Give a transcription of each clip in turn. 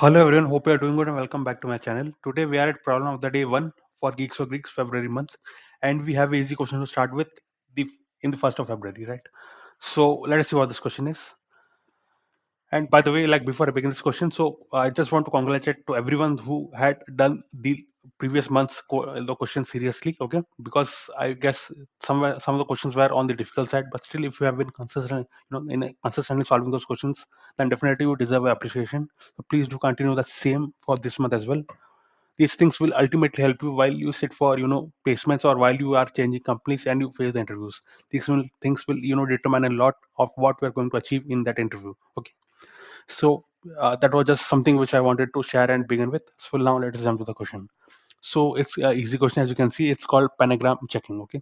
Hello everyone, hope you are doing good and welcome back to my channel. Today we are at problem of the day 1 for Geeks for Greeks February month, and we have an easy question to start with the in the 1st of February, right? So let us see what this question is. And by the way, like before I begin this question, so I just want to congratulate to everyone who had done the previous month's the question seriously, okay? Because I guess some of the questions were on the difficult side, but still, if you have been consistent, consistently solving those questions, then definitely you deserve appreciation. So please do continue the same for this month as well. These things will ultimately help you while you sit for placements or while you are changing companies and you face the interviews. Things will determine a lot of what we are going to achieve in that interview. Okay, so that was just something which I wanted to share and begin with. So now let's jump to the question. So it's an easy question, as you can see. It's called panagram checking. Okay.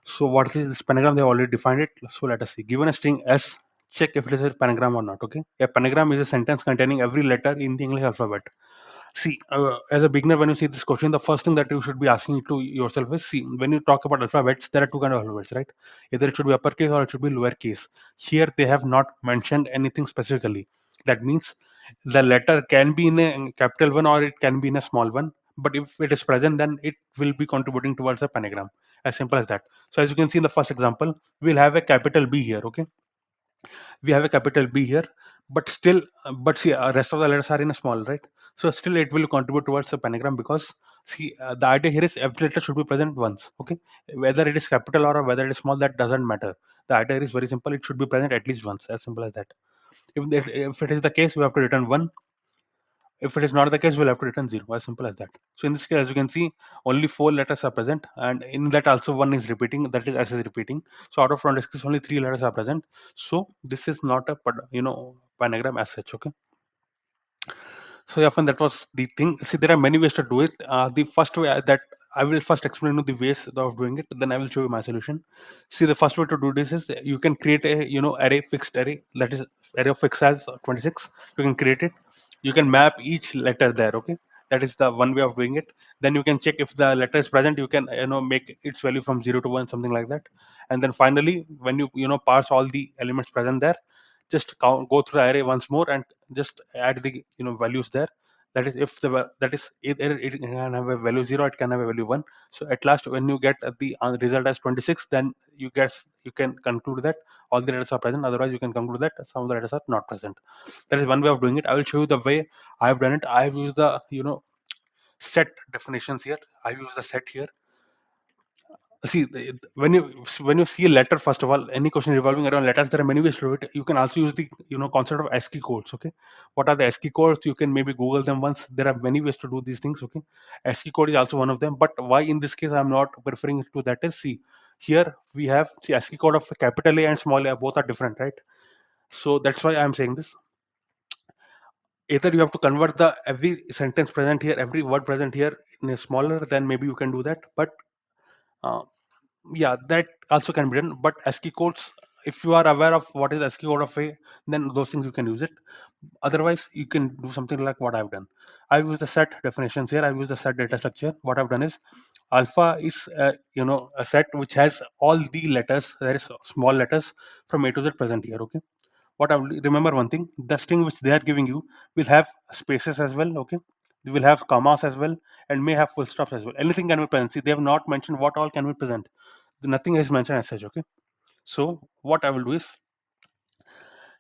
So what is this panagram? They already defined it. So let us see. Given a string S, check if it is a panagram or not. Okay. A panagram is a sentence containing every letter in the English alphabet. See, as a beginner, when you see this question, the first thing that you should be asking to yourself is, see, when you talk about alphabets, there are two kind of alphabets, right? Either it should be uppercase or it should be lowercase. Here, they have not mentioned anything specifically. That means the letter can be in a capital one or it can be in a small one. But if it is present, then it will be contributing towards a panagram. As simple as that. So as you can see in the first example, we'll have a capital B here. Okay, we have a capital B here, but still, but see, rest of the letters are in a small, right? So still, it will contribute towards the panagram because see, the idea here is every letter should be present once. Okay, whether it is capital or whether it is small, that doesn't matter. The idea is very simple. It should be present at least once. As simple as that. If it is the case, we have to return one. If it is not the case, we'll have to return zero. As simple as that. So in this case, as you can see, only four letters are present, and in that also one is repeating. That is S is repeating. So out of 26, only three letters are present. So this is not a panagram as such. Okay. So yeah, fun, that was the thing. See, there are many ways to do it. The first way that I will first explain you the ways of doing it, then I will show you my solution. See, the first way to do this is you can create a array, fixed array, that is array of fixed as 26. You can create it. You can map each letter there. Okay, that is the one way of doing it. Then you can check if the letter is present. You can make its value from 0 to 1, something like that. And then finally, when you parse all the elements present there, just go through the array once more and just add the values there. That is if that is either it can have a value 0, it can have a value 1. So at last, when you get the result as 26, then you can conclude that all the letters are present. Otherwise, you can conclude that some of the letters are not present. That is one way of doing it. I will show you the way I have done it. I have used the set definitions here. I have used the set here. See, when you see a letter, first of all, any question revolving around letters, there are many ways to do it. You can also use the concept of ASCII codes. Okay, what are the ASCII codes? You can maybe Google them once. There are many ways to do these things. Okay, ASCII code is also one of them. But why in this case I'm not preferring to that is, see, here we have, see, ASCII code of capital A and small a, both are different, right? So that's why I'm saying this. Either you have to convert the every sentence present here, every word present here in a smaller, then maybe you can do that. But uh, yeah, that also can be done. But ASCII codes, if you are aware of what is ASCII code of a, then those things you can use it. Otherwise, you can do something like what I've done. I've used the set definitions here. I've used the set data structure. What I've done is alpha is a set which has all the letters, there is small letters from A to Z present here. Okay, what I will remember one thing, the string which they are giving you will have spaces as well. Okay, they will have commas as well, and may have full stops as well. Anything can be present. See, they have not mentioned what all can be present. Nothing is mentioned as such. Okay, so what I will do is,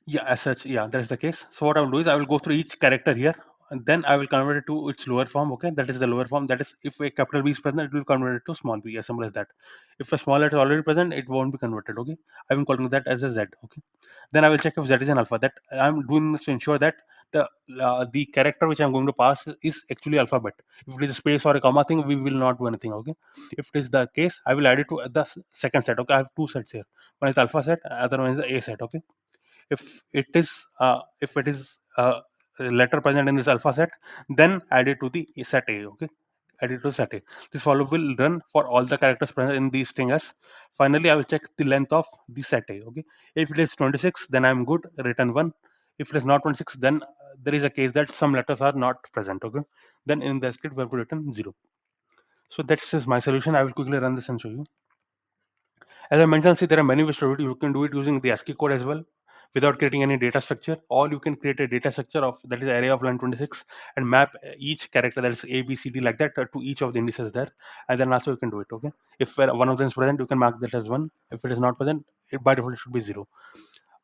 yeah, as such, yeah, that is the case. So what I will do is I will go through each character here, and then I will convert it to its lower form. Okay, that is the lower form. That is, if a capital B is present, it will convert it to small b, as simple as that. If a small letter is already present, it won't be converted. Okay, I'm calling that as a Z. Okay, then I will check if Z is an alpha. That I'm doing this to ensure that the character which I'm going to pass is actually alphabet. If it is a space or a comma thing, we will not do anything. Okay, if it is the case, I will add it to the second set. Okay, I have two sets here. One is alpha set, other one is the A set. Okay, if it is a letter present in this alpha set, then add it to the set A. Okay, add it to set A. This follow will run for all the characters present in the string S. Finally, I will check the length of the set A. Okay, if it is 26, then I'm good, return 1. If it is not 26, then there is a case that some letters are not present. Okay, then in the script we have to return 0. So that's is my solution. I will quickly run this and show you. As I mentioned, see, there are many ways to do it. You can do it using the ASCII code as well. without creating any data structure. Or you can create a data structure of that is array of len 26 and map each character, that is a b c d, like that, to each of the indices there, and then also you can do it. Okay, if one of them is present, you can mark that as 1. If it is not present, by default it should be 0.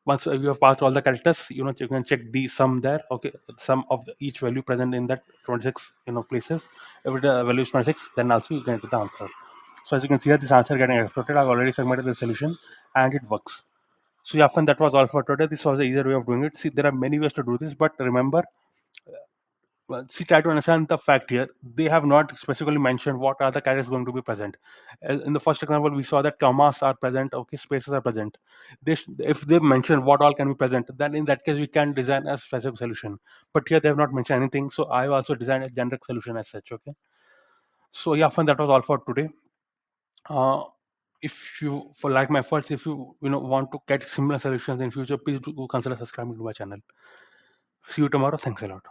Once you have passed all the characters, you can check the sum there. Okay, sum of each value present in that 26 places. If the value is 26, then also you can get the answer. So as you can see here, this answer getting exported. I've already submitted the solution and it works. So yeah, friend, that was all for today. This was the easier way of doing it. See, there are many ways to do this, but remember, see, try to understand the fact here. They have not specifically mentioned what are the characters going to be present. In the first example, we saw that commas are present, okay, spaces are present. If they mention what all can be present, then in that case we can design a specific solution. But here they have not mentioned anything, so I also designed a generic solution as such. Okay. So yeah, friend, that was all for today. Uh, if you for like my efforts, if you want to get similar solutions in future, please do consider subscribing to my channel. See you tomorrow. Thanks a lot.